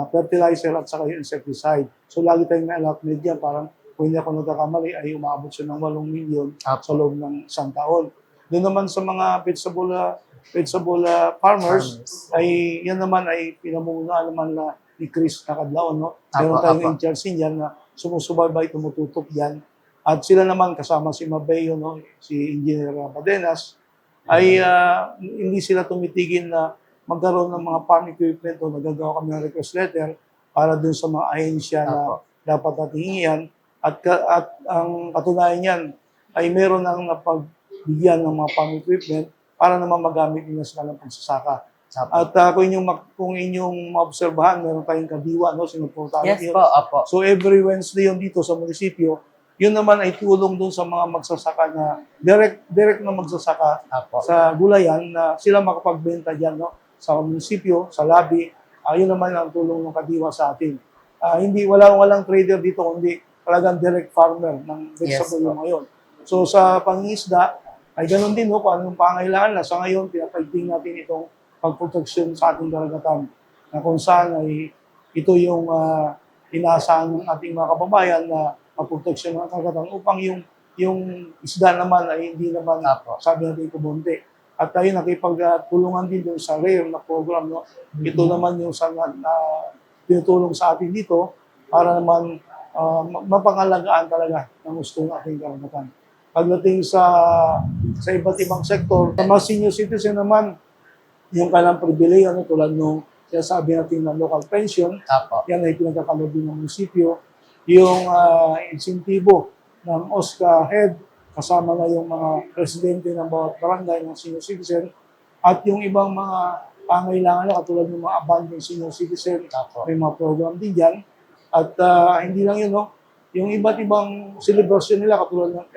fertilizer at saka yung insecticide. So lagi tayong may allotment dyan, parang kung hindi ako nagkakamali ay umaabot siya ng 8 milyon Apo. sa loob ng isang taon. Doon naman sa mga vegetable farmers, ay yan naman ay pinamumunuan naman na ni Chris Nakadlaon. No? Meron Apo, tayong apo. in charge dyan na sumusubaybay, tumututok dyan. At sila naman kasama si Mabeo, no? Si Engineer Badenas, ay hindi sila tumitigil na magkaroon ng mga farm equipment o nagagawa kami ng request letter para dun sa mga ahensya na Apo. dapat natin hingihan. At ang katunayan niyan ay meron nang napagbigyan ng mga farm equipment para naman magamit nila sa kanilang pagsasaka. Apo. At kung inyong maobserbahan, meron tayong kadiwa, no? Sinuportahan Yes yun. po, Apo. So every Wednesday yun dito sa munisipyo, yun naman ay tulong dun sa mga magsasaka na direct na magsasaka Apo. sa gulayan na sila makapagbenta dyan, no? Sa munisipyo, sa lobby. Yun naman ang tulong ng kadiwa sa atin. Hindi walang trader dito kundi talagang direct farmer ng vegetable Yes, yung ngayon. So sa pangingisda ay ganoon din, no? Kung anong pangailangan na sa ngayon pinapaiting natin itong pagproteksyon sa ating daragatan na kung saan ay ito yung inaasahan ng ating mga kababayan na pagproteksyon ng karagatan upang yung isda naman ay hindi naman Apo. sabi natin kubunti. At tayo nakipagtulungan din doon sa RARE na program. No? Ito naman yung tinutulong sa atin dito para naman mapangalagaan talaga ng gusto ng ating karagatan. Pagdating sa iba't ibang sektor, sa mga senior citizen naman, yung kanilang pribileyo, tulad nung sinasabi natin na local pension, Apo. yan ay pinagkakaloob din ng munisipyo. Yung insentibo ng OSCA head, kasama na yung mga presidente ng bawat barangay ng senior citizen, at yung ibang mga pangailangan na katulad ng mga abandoned senior citizen, Apo. may mga program din dyan. At hindi lang yun, no? Yung iba't ibang celebration nila, katulad ng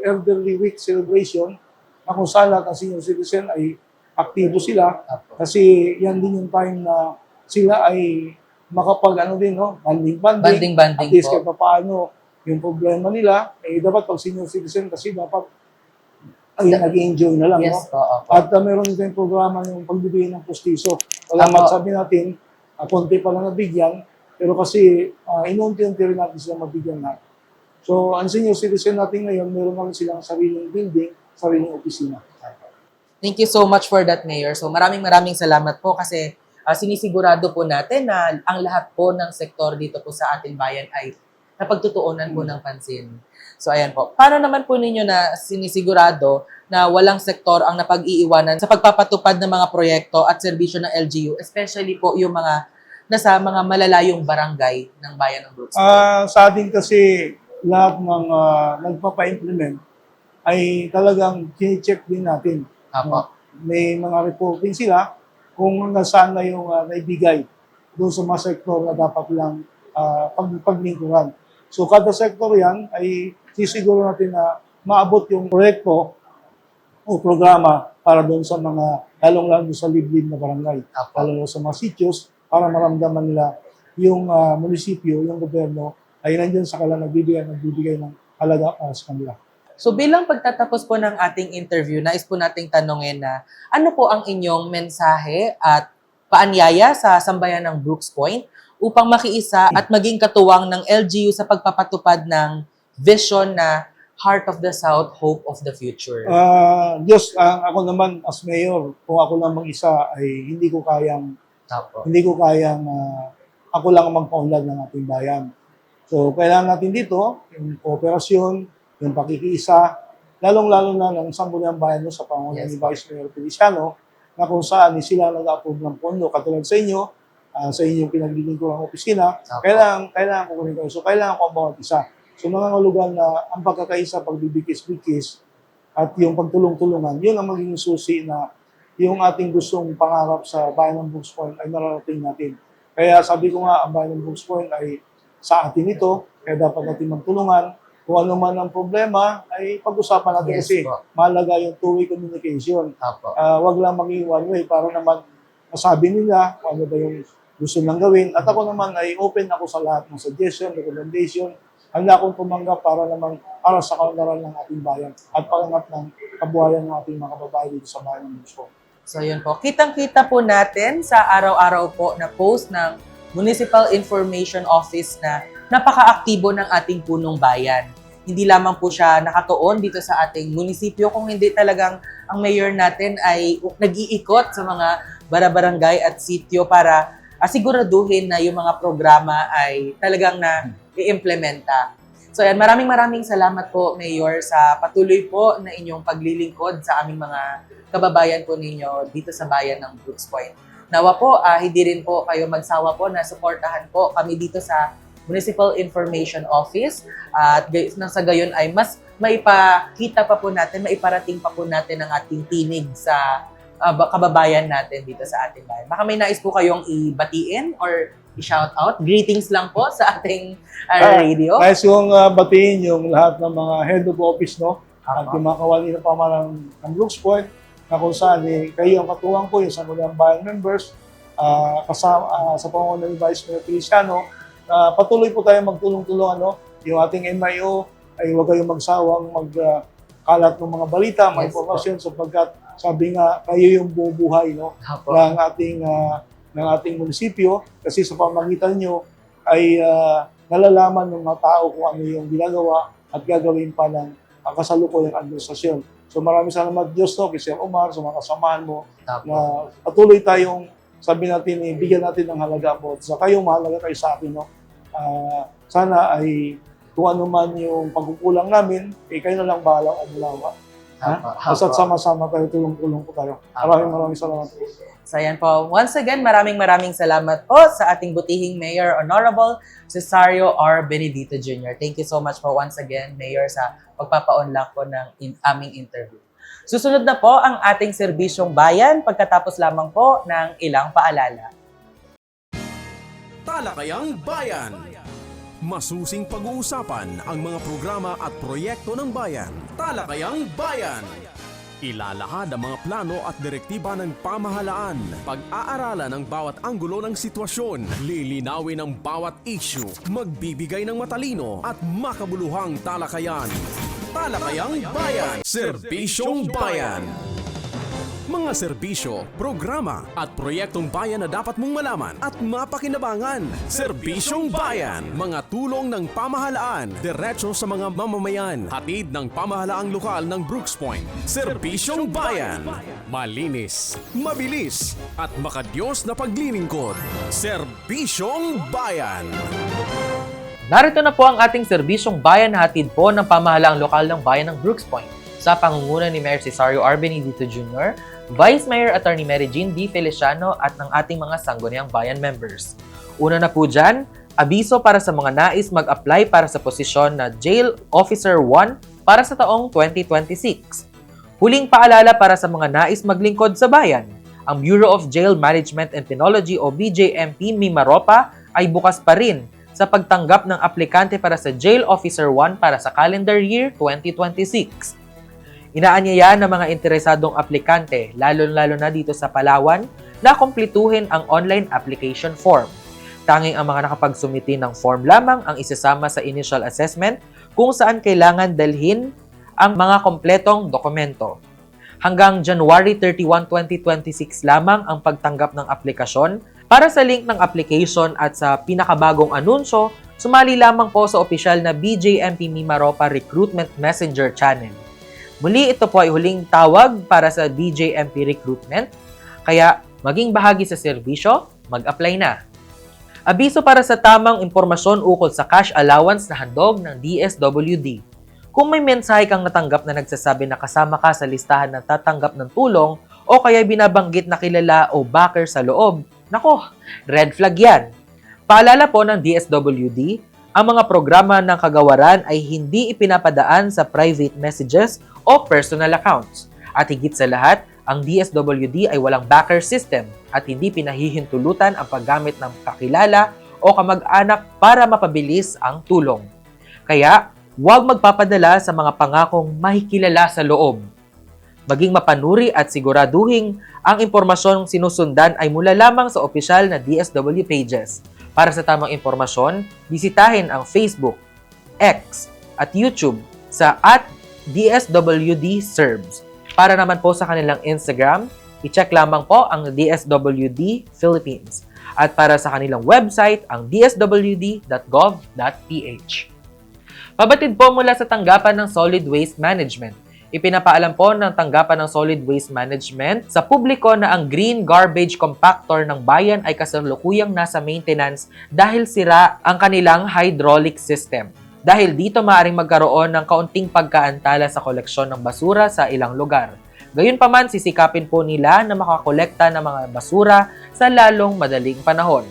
Elderly Week celebration, na kung saan lahat ng senior citizen ay aktibo sila, Apo. kasi yan din yung time na sila ay makapag din, no? Banding-banding. Banding-banding At least po. kahit paano yung problema nila, dapat pag senior citizen kasi dapat ay nag-enjoy na lang, Yes no? po, Apo. At meron din tayong programa yung pagbibigay ng pustiso. Wala Apo. sabi natin, konti pa lang nabigyan, pero kasi inunti-unti rin natin sila mabigyan na. So, ang senior citizen natin ngayon, meron na rin silang sariling building, sariling opisina. Thank you so much for that, Mayor. So maraming salamat po kasi sinisigurado po natin na ang lahat po ng sektor dito po sa ating bayan ay napagtutuunan po ng pansin. So ayan po. Paano naman po ninyo na sinisigurado na walang sektor ang napag-iiwanan sa pagpapatupad ng mga proyekto at serbisyo ng LGU, especially po yung mga nasa mga malalayong barangay ng bayan ng Brooks Point? Sa atin kasi lahat ng nagpapa-implement ay talagang kine-check din natin. Apo. May mga reporting sila kung hanggang saan na yung naibigay doon sa mga sektor na dapat lang paglingkuran. So kada sektor yan ay sisiguro natin na maabot yung proyekto o programa para doon sa mga lalong-lalo sa liblib na barangay. Apo. Lalo sa mga sitios para maramdaman nila yung munisipyo, yung gobyerno ay nandiyan sa kanila nagbibigay ng halaga para sa kanila. So bilang pagtatapos po ng ating interview, nais po nating tanungin na ano po ang inyong mensahe at paanyaya sa sambayan ng Brooks Point upang makiisa at maging katuwang ng LGU sa pagpapatupad ng vision na Heart of the South, Hope of the Future? Diyos, ako naman as mayor, kung ako lang mag-isa ay hindi ko kayang Apo. ako lang ang magpaunlad ng ating bayan. So, kailangan natin dito, yung kooperasyon, yung pakikiisa, lalong-lalo na ng Sangguniang Bayan sa pangunan Yes, ni Vice Mayor Feliciano, na kung saan sila nag-approve ng pondo, katulad sa inyo, sa inyong pinaglilingkurang opisina, Apo. kailangan ko kunin kayo. So, kailangan ko ang bawat isa. So, nangangulugan na ang pagkakaisa, pagbibigis-bigis, at yung pagtulong-tulungan, yun ang magiging susi na yung ating gustong pangarap sa bayan ng Brooks Point ay nararating natin. Kaya sabi ko nga, ang bayan ng Brooks Point ay sa atin ito, kaya dapat natin magtulungan. Kung ano man ang problema, ay pag-usapan natin Yes, kasi po. mahalaga yung two-way communication. Apo. Wag lang maging one way para naman masabi nila kung ano ba yung gusto nilang gawin. At ako naman ay open ako sa lahat ng suggestion, recommendation. Handa akong tumanggap para sa kaunlaran ng ating bayan at pagangat ng kabuhayan ng ating mga kababayan dito sa bayan ng Brooks Point. So yun po, kitang-kita po natin sa araw-araw po na post ng Municipal Information Office na napaka-aktibo ng ating punong bayan. Hindi lamang po siya nakatuon dito sa ating munisipyo, kung hindi talagang ang mayor natin ay nag-iikot sa mga barabarangay at sityo para asiguraduhin na yung mga programa ay talagang na-i-implementa. So yan, maraming salamat po, Mayor, sa patuloy po na inyong paglilingkod sa aming mga kababayan po ninyo dito sa bayan ng Brooks Point. Nawa po, hindi rin po kayo magsawa po na suportahan po kami dito sa Municipal Information Office at nang sa gayon ay mas maipakita pa po natin, maiparating pa po natin ang ating tinig sa kababayan natin dito sa ating bayan. Baka may nais po kayong ibatiin or i-shout out. Greetings lang po sa ating radio. Nais kong batiin yung lahat ng mga head of office, no? At yung mga kawani ng pamahalaan ng Brooks Point, na kung saan kayo ang katuwang ko, yung Sangguniang Bayan members, kasama sa pangunan ni Vice Mayor Feliciano, patuloy po tayo magtulong-tulungan, no? Yung ating MIO ay huwag kayong magsawang magkalat ng mga balita, mga Yes, informasyon, sapagkat sabi nga, kayo yung bubuhay, no? Apo. ng ating munisipyo, kasi sa pamagitan nyo ay nalalaman ng mga tao kung ano yung ginagawa at gagawin pa ng kasalukuyang administrasyon. So maraming salamat Diyos, no, kay Sir Omar, sa mga kasamahan mo, Apo. na patuloy tayong sabi natin, bigyan natin ng halaga po. Sa kayo, mahalaga kayo sa atin, no? Sana ay kung ano man yung pagkukulang namin, kayo na lang bahala umulawa. Basta't sama-sama tayo, tulong-tulong po tayo. Maraming salamat po. So yan po. Once again, maraming salamat po sa ating butihing Mayor Honorable Cesario R. Benedito Jr. Thank you so much po once again, Mayor, sa pagpapa-unlock po ng aming interview. Susunod na po ang ating serbisyong bayan pagkatapos lamang po ng ilang paalala. Talakayang Bayan. Masusing pag-uusapan ang mga programa at proyekto ng bayan. Talakayang Bayan. Ilalahad ang mga plano at direktiba ng pamahalaan. Pag-aaralan ang bawat anggulo ng sitwasyon. Lilinawin ang bawat issue. Magbibigay ng matalino at makabuluhang talakayan. Talakayang Bayan. Serbisyong Bayan. Mga serbisyo, programa at proyektong bayan na dapat mong malaman at mapakinabangan. Serbisyong Bayan. Mga tulong ng pamahalaan, diretso sa mga mamamayan. Hatid ng pamahalaang lokal ng Brooks Point. Serbisyong Bayan. Malinis, mabilis at makadiyos na paglilingkod. Serbisyong Bayan. Narito na po ang ating serbisyong bayan na hatid po ng pamahalaang lokal ng bayan ng Brooks Point sa pangunguna ni Mayor Cesario R. Benedito Jr., Vice Mayor Attorney Mary Jean D. Feliciano at ng ating mga Sangguniang Bayan members. Una na po dyan, abiso para sa mga nais mag-apply para sa posisyon na Jail Officer 1 para sa taong 2026. Huling paalala para sa mga nais maglingkod sa bayan. Ang Bureau of Jail Management and Penology o BJMP Mimaropa ay bukas pa rin sa pagtanggap ng aplikante para sa Jail Officer 1 para sa calendar year 2026. Inaanyayahan ng mga interesadong aplikante, lalo-lalo na dito sa Palawan, na kumpletuhin ang online application form. Tanging ang mga nakapagsumiti ng form lamang ang isasama sa initial assessment kung saan kailangan dalhin ang mga kompletong dokumento. Hanggang January 31, 2026 lamang ang pagtanggap ng aplikasyon. Para sa link ng application at sa pinakabagong anunsyo, sumali lamang po sa opisyal na BJMP Mimaropa Recruitment Messenger Channel. Muli, ito po ay huling tawag para sa BJMP Recruitment, kaya maging bahagi sa serbisyo, mag-apply na. Abiso para sa tamang impormasyon ukol sa cash allowance na handog ng DSWD. Kung may mensahe kang natanggap na nagsasabi na kasama ka sa listahan ng tatanggap ng tulong o kaya binabanggit na kilala o backer sa loob, nako, red flag yan. Paalala po ng DSWD, ang mga programa ng kagawaran ay hindi ipinapadaan sa private messages o personal accounts. At higit sa lahat, ang DSWD ay walang backer system at hindi pinahihintulutan ang paggamit ng kakilala o kamag-anak para mapabilis ang tulong. Kaya, huwag magpapadala sa mga pangakong mahikilala sa loob. Maging mapanuri at siguraduhin ang impormasyong sinusundan ay mula lamang sa opisyal na DSW pages. Para sa tamang impormasyon, bisitahin ang Facebook, X at YouTube sa @DSWD-Serbs. Para naman po sa kanilang Instagram, i-check lamang po ang DSWD Philippines. At para sa kanilang website, ang dswd.gov.ph. Pabatid po mula sa tanggapan ng Solid Waste Management. Ipinapaalam po ng tanggapan ng Solid Waste Management sa publiko na ang green garbage compactor ng bayan ay kasalukuyang nasa maintenance dahil sira ang kanilang hydraulic system. Dahil dito maaaring magkaroon ng kaunting pagkaantala sa koleksyon ng basura sa ilang lugar. Gayunpaman, sisikapin po nila na makakolekta ng mga basura sa lalong madaling panahon.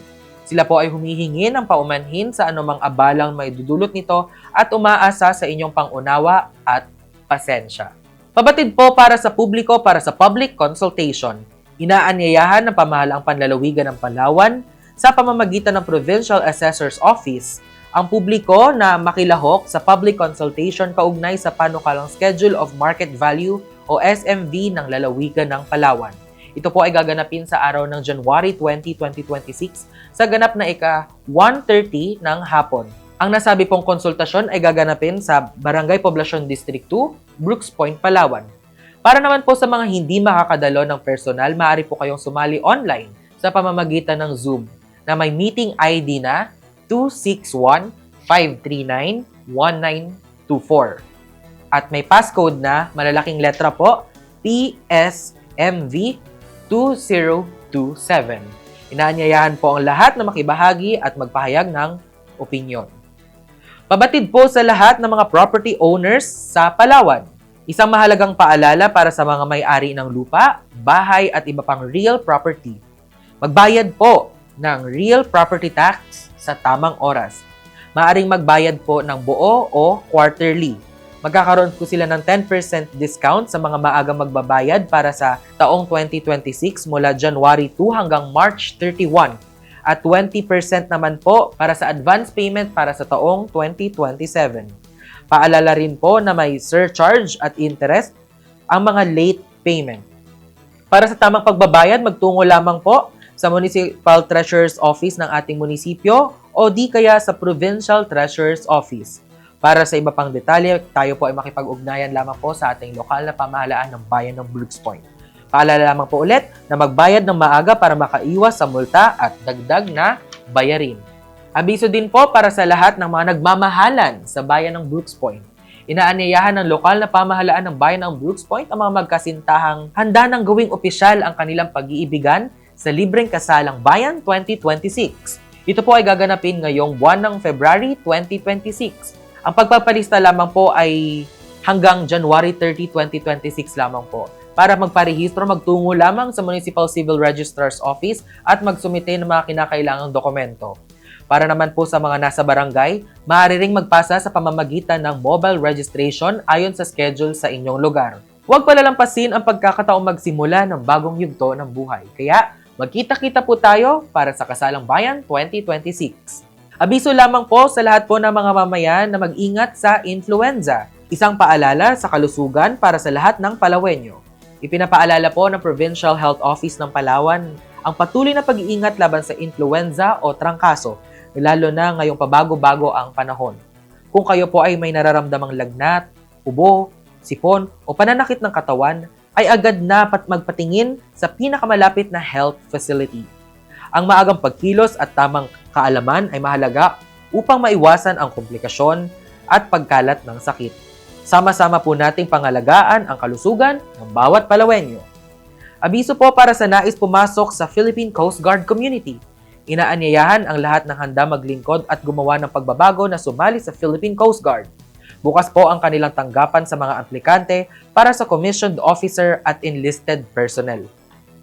Sila po ay humihingi ng paumanhin sa anumang abalang may dudulot nito at umaasa sa inyong pangunawa at pasensya. Pabatid po para sa publiko para sa public consultation. Inaanyayahan ng pamahalaang panlalawigan ng Palawan sa pamamagitan ng Provincial Assessor's Office ang publiko na makilahok sa public consultation kaugnay sa panukalang Schedule of Market Value o SMV ng lalawigan ng Palawan. Ito po ay gaganapin sa araw ng January 20, 2026 sa ganap na ika-1:30 ng hapon. Ang nasabi pong konsultasyon ay gaganapin sa Barangay Poblacion District 2, Brooks Point, Palawan. Para naman po sa mga hindi makakadalo ng personal, maaari po kayong sumali online sa pamamagitan ng Zoom na may meeting ID na 261-539-1924. At may passcode na malalaking letra po, PSMV 2027. Inaanyayahan po ang lahat na makibahagi at magpahayag ng opinyon. Pabatid po sa lahat ng mga property owners sa Palawan. Isang mahalagang paalala para sa mga may-ari ng lupa, bahay at iba pang real property. Magbayad po ng real property tax sa tamang oras. Maaring magbayad po ng buo o quarterly. Magkakaroon po sila ng 10% discount sa mga maagang magbabayad para sa taong 2026 mula January 2 hanggang March 31. At 20% naman po para sa advance payment para sa taong 2027. Paalala rin po na may surcharge at interest ang mga late payment. Para sa tamang pagbabayad, magtungo lamang po sa Municipal Treasurer's Office ng ating munisipyo o di kaya sa Provincial Treasurer's Office. Para sa iba pang detalye, tayo po ay makipag-ugnayan lamang po sa ating lokal na pamahalaan ng bayan ng Brooks Point. Paalala lamang po ulit na magbayad ng maaga para makaiwas sa multa at dagdag na bayarin. Abiso din po para sa lahat ng mga nagmamahalan sa bayan ng Brooks Point. Inaanyayahan ng lokal na pamahalaan ng bayan ng Brooks Point ang mga magkasintahang handa ng gawing opisyal ang kanilang pag-iibigan sa Libreng Kasalang Bayan 2026. Ito po ay gaganapin ngayong buwan ng February 2026. Ang pagpapalista lamang po ay hanggang January 30, 2026 lamang po. Para magparehistro, magtungo lamang sa Municipal Civil Registrar's Office at magsumite ng mga kinakailangang dokumento. Para naman po sa mga nasa barangay, maaari ring magpasa sa pamamagitan ng mobile registration ayon sa schedule sa inyong lugar. Huwag palalampasin ang pagkakataong magsimula ng bagong yugto ng buhay. Kaya, magkita-kita po tayo para sa Kasalang Bayan 2026. Abiso lamang po sa lahat po ng mga mamayan na mag-ingat sa influenza. Isang paalala sa kalusugan para sa lahat ng Palawenyo. Ipinapaalala po ng Provincial Health Office ng Palawan ang patuloy na pag-iingat laban sa influenza o trangkaso, lalo na ngayong pabago-bago ang panahon. Kung kayo po ay may nararamdamang lagnat, ubo, sipon o pananakit ng katawan, ay agad na magpatingin sa pinakamalapit na health facility. Ang maagang pagkilos at tamang kaalaman ay mahalaga upang maiwasan ang komplikasyon at pagkalat ng sakit. Sama-sama po nating pangalagaan ang kalusugan ng bawat Palawenyo. Abiso po para sa nais pumasok sa Philippine Coast Guard Community. Inaanyayahan ang lahat ng handa maglingkod at gumawa ng pagbabago na sumali sa Philippine Coast Guard. Bukas po ang kanilang tanggapan sa mga aplikante para sa commissioned officer at enlisted personnel.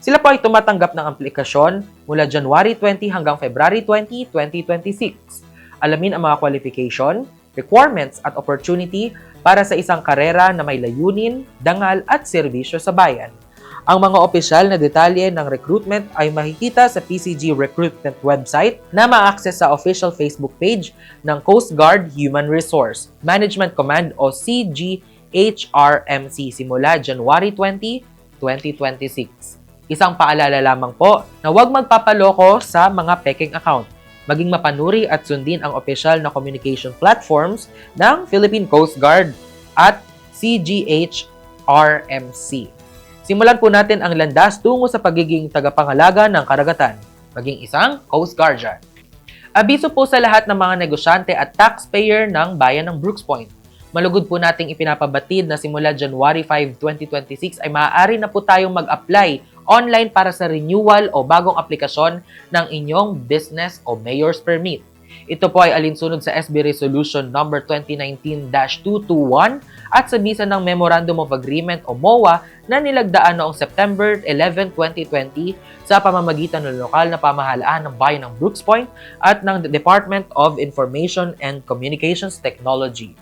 Sila po ay tumatanggap ng aplikasyon mula January 20 hanggang February 20, 2026. Alamin ang mga qualification, requirements at opportunity para sa isang karera na may layunin, dangal at serbisyo sa bayan. Ang mga opisyal na detalye ng recruitment ay makikita sa PCG Recruitment website na ma-access sa official Facebook page ng Coast Guard Human Resource Management Command o CGHRMC simula January 20, 2026. Isang paalala lamang po na huwag magpapaloko sa mga peking account. Maging mapanuri at sundin ang opisyal na communication platforms ng Philippine Coast Guard at CGHRMC. Simulan po natin ang landas tungo sa pagiging tagapangalaga ng karagatan, maging isang Coast Guardian. Abiso po sa lahat ng mga negosyante at taxpayer ng bayan ng Brooks Point. Malugod po nating ipinapabatid na simula January 5, 2026 ay maaari na po tayong mag-apply online para sa renewal o bagong aplikasyon ng inyong business o mayor's permit. Ito po ay alinsunod sa SB Resolution number 2019-221 at sa bisa ng Memorandum of Agreement o MOA na nilagdaan noong September 11, 2020 sa pamamagitan ng lokal na pamahalaan ng bayan ng Brooks Point at ng Department of Information and Communications Technology.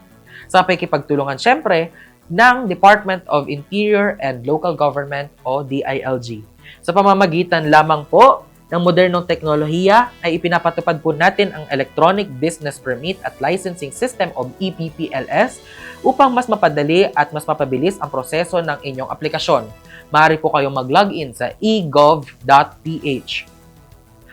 Sa pakikipagtulungan syempre ng Department of Interior and Local Government o DILG. Sa pamamagitan lamang po ng modernong teknolohiya ay ipinapatupad po natin ang Electronic Business Permit at Licensing System o EPPLS upang mas mapadali at mas mapabilis ang proseso ng inyong aplikasyon. Maaari po kayong mag-login sa egov.ph.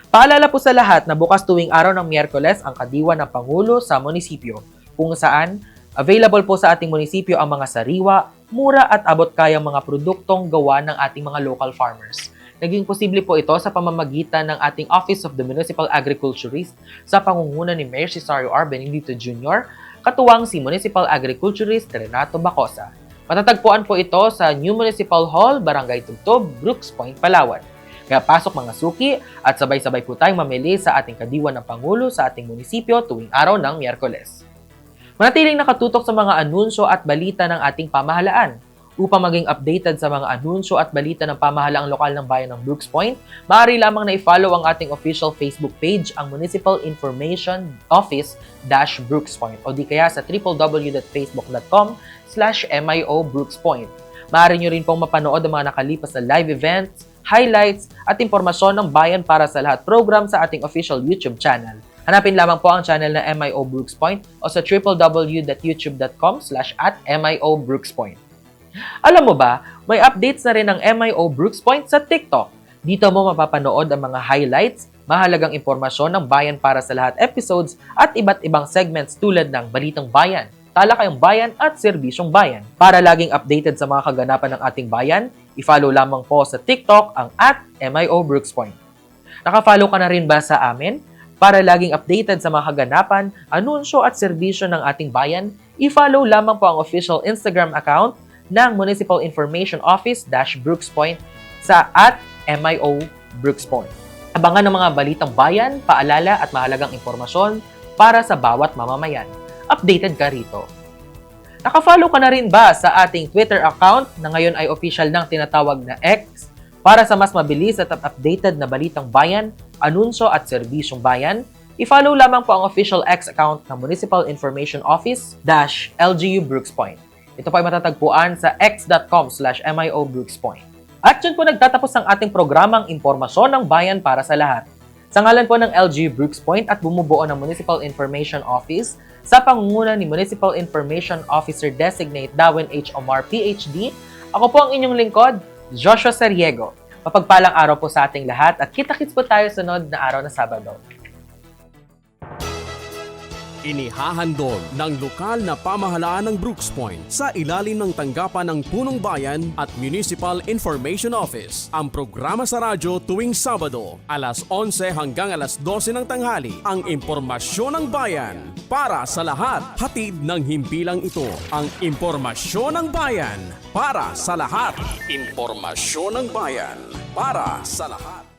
Paalala po sa lahat na bukas tuwing araw ng Miyerkules ang kadiwa ng Pangulo sa munisipyo, kung saan available po sa ating munisipyo ang mga sariwa, mura at abot-kayang mga produktong gawa ng ating mga local farmers. Naging posible po ito sa pamamagitan ng ating Office of the Municipal Agriculturist sa pangunguna ni Mayor Cesario R. Benedito Jr., katuwang si Municipal Agriculturist Renato Bacosa. Matatagpuan po ito sa New Municipal Hall, Barangay Tugtob, Brooks Point, Palawan. Kaya pasok mga suki at sabay-sabay po tayong mamili sa ating kadiwa ng Pangulo sa ating munisipyo tuwing araw ng Miyerkules. Manatiling nakatutok sa mga anunsyo at balita ng ating pamahalaan. Upang maging updated sa mga anunsyo at balita ng pamahalaang lokal ng bayan ng Brooks Point, maaari lamang na i-follow ang ating official Facebook page, ang Municipal Information Office-Brooks Point o di kaya sa www.facebook.com/MIO Brooks Point. Maaari nyo rin pong mapanood ang mga nakalipas na live events, highlights at impormasyon ng bayan para sa lahat program sa ating official YouTube channel. Hanapin lamang po ang channel na MIO Brooks Point o sa www.youtube.com/@MIO Brooks Point. Alam mo ba, may updates na rin ng MIO Brooks Point sa TikTok. Dito mo mapapanood ang mga highlights, mahalagang impormasyon ng bayan para sa lahat episodes at iba't ibang segments tulad ng Balitang Bayan, Talakayang Bayan at Serbisyong Bayan. Para laging updated sa mga kaganapan ng ating bayan, i-follow lamang po sa TikTok ang @MIO Brooks Point. Naka-follow ka na rin ba sa amin? Para laging updated sa mga kaganapan, anunsyo at serbisyo ng ating bayan, i-follow lamang po ang official Instagram account ng Municipal Information Office-Brooks Point sa @MIO Brooks Point. Abangan ang mga balitang bayan, paalala at mahalagang impormasyon para sa bawat mamamayan. Updated ka rito. Naka-follow ka na rin ba sa ating Twitter account na ngayon ay official ng tinatawag na X? Para sa mas mabilis at updated na balitang bayan, anunsyo at serbisyong bayan, i-follow lamang po ang official X account ng Municipal Information Office-LGU Brooks Point. Ito po ay matatagpuan sa x.com/MIO Brooks Point. At dyan po nagtatapos ang ating programang Impormasyon ng Bayan para sa lahat. Sa ngalan po ng LGU Brooks Point at bumubuo ng Municipal Information Office, sa pangunguna ni Municipal Information Officer Designate Darwin H. Omar, PhD, ako po ang inyong lingkod, Joshua Sariego. Mapagpalang araw po sa ating lahat at kita-kits po tayo sunod na araw na Sabado. Inihahandog ng lokal na pamahalaan ng Brooks Point sa ilalim ng tanggapan ng Punong Bayan at Municipal Information Office. Ang programa sa radyo tuwing Sabado, alas 11 hanggang alas 12 ng tanghali. Ang impormasyon ng bayan para sa lahat. Hatid ng himpilang ito, ang impormasyon ng bayan para sa lahat. Impormasyon ng bayan para sa lahat.